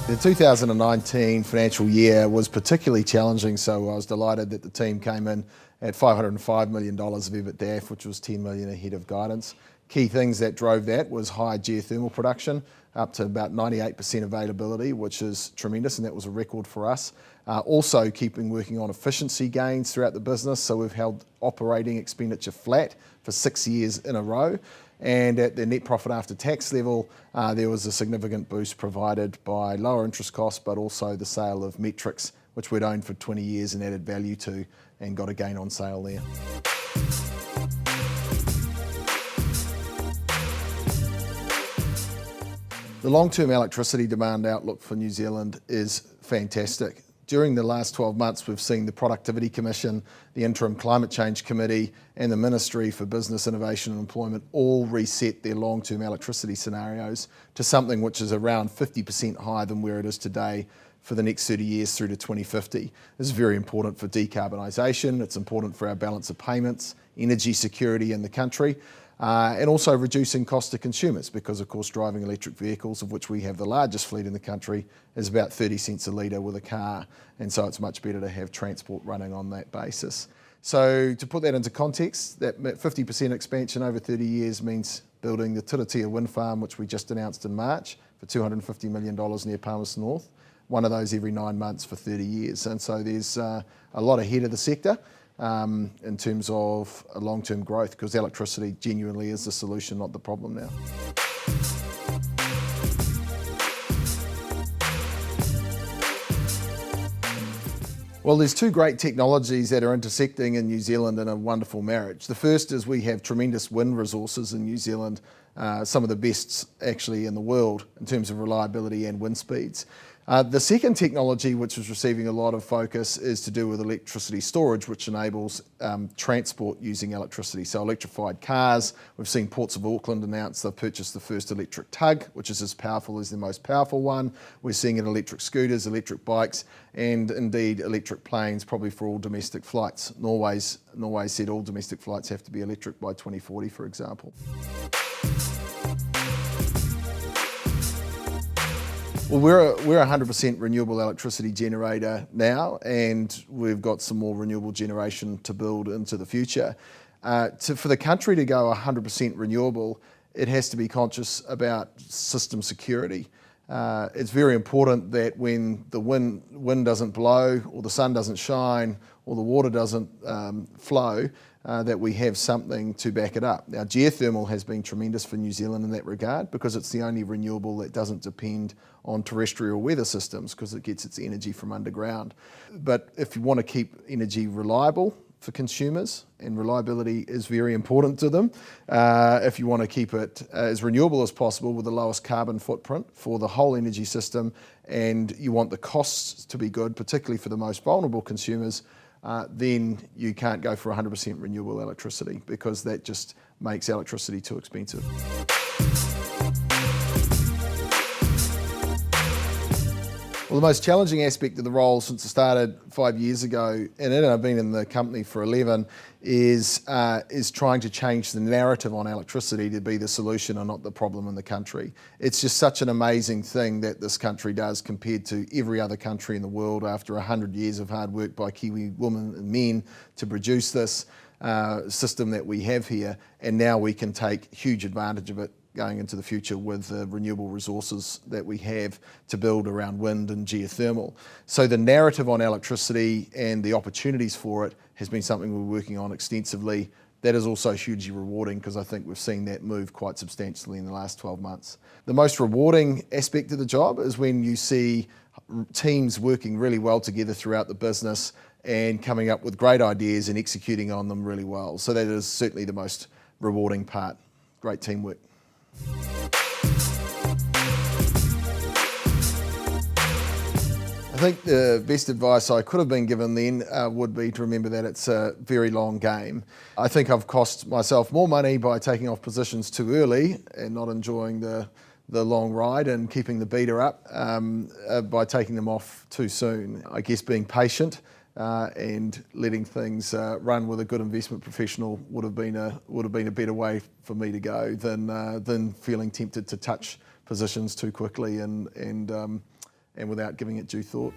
The 2019 financial year was particularly challenging, so I was delighted that the team came in at $505 million of EBITDAF, which was $10 million ahead of guidance. Key things that drove that was high geothermal production, up to about 98% availability, which is tremendous, and that was a record for us. Also working on efficiency gains throughout the business, so we've held operating expenditure flat for 6 years in a row. And at the net profit after tax level, there was a significant boost provided by lower interest costs, but also the sale of Metrics, which we'd owned for 20 years and added value to, and got a gain on sale there. The long-term electricity demand outlook for New Zealand is fantastic. During the last 12 months, we've seen the Productivity Commission, the Interim Climate Change Committee, and the Ministry for Business, Innovation and Employment all reset their long-term electricity scenarios to something which is around 50% higher than where it is today for the next 30 years through to 2050. This is very important for decarbonisation, it's important for our balance of payments, energy security in the country, and also reducing cost to consumers, because of course driving electric vehicles, of which we have the largest fleet in the country, is about 30 cents a litre with a car, and so it's much better to have transport running on that basis. So to put that into context, that 50% expansion over 30 years means building the Turitea wind farm, which we just announced in March, for $250 million near Palmerston North, one of those every 9 months for 30 years. And so there's a lot ahead of the sector in terms of long-term growth, because electricity genuinely is the solution, not the problem now. Well, there's two great technologies that are intersecting in New Zealand in a wonderful marriage. The first is we have tremendous wind resources in New Zealand, some of the best actually in the world in terms of reliability and wind speeds. The second technology, which is receiving a lot of focus, is to do with electricity storage, which enables transport using electricity. So electrified cars, we've seen Ports of Auckland announce they've purchased the first electric tug, which is as powerful as the most powerful one. We're seeing it in electric scooters, electric bikes, and indeed electric planes, probably for all domestic flights. Norway said all domestic flights have to be electric by 2040, for example. Well, we're a 100% renewable electricity generator now, and we've got some more renewable generation to build into the future. For the country to go 100% renewable, it has to be conscious about system security. It's very important that when the wind doesn't blow, or the sun doesn't shine, or the water doesn't flow, that we have something to back it up. Now, geothermal has been tremendous for New Zealand in that regard, because it's the only renewable that doesn't depend on terrestrial weather systems, because it gets its energy from underground. But if you want to keep energy reliable for consumers, and reliability is very important to them, if you want to keep it as renewable as possible with the lowest carbon footprint for the whole energy system, and you want the costs to be good, particularly for the most vulnerable consumers, then you can't go for 100% renewable electricity, because that just makes electricity too expensive. Well, the most challenging aspect of the role since I started 5 years ago, and I've been in the company for 11, is trying to change the narrative on electricity to be the solution and not the problem in the country. It's just such an amazing thing that this country does compared to every other country in the world after 100 years of hard work by Kiwi women and men to produce this system that we have here, and now we can take huge advantage of it going into the future with the renewable resources that we have to build around wind and geothermal. So the narrative on electricity and the opportunities for it has been something we're working on extensively. That is also hugely rewarding, because I think we've seen that move quite substantially in the last 12 months. The most rewarding aspect of the job is when you see teams working really well together throughout the business and coming up with great ideas and executing on them really well. So that is certainly the most rewarding part. Great teamwork. I think the best advice I could have been given then would be to remember that it's a very long game. I think I've cost myself more money by taking off positions too early and not enjoying the long ride and keeping the beater up by taking them off too soon. I guess being patient and letting things run with a good investment professional would have been a better way for me to go than feeling tempted to touch positions too quickly and and without giving it due thought.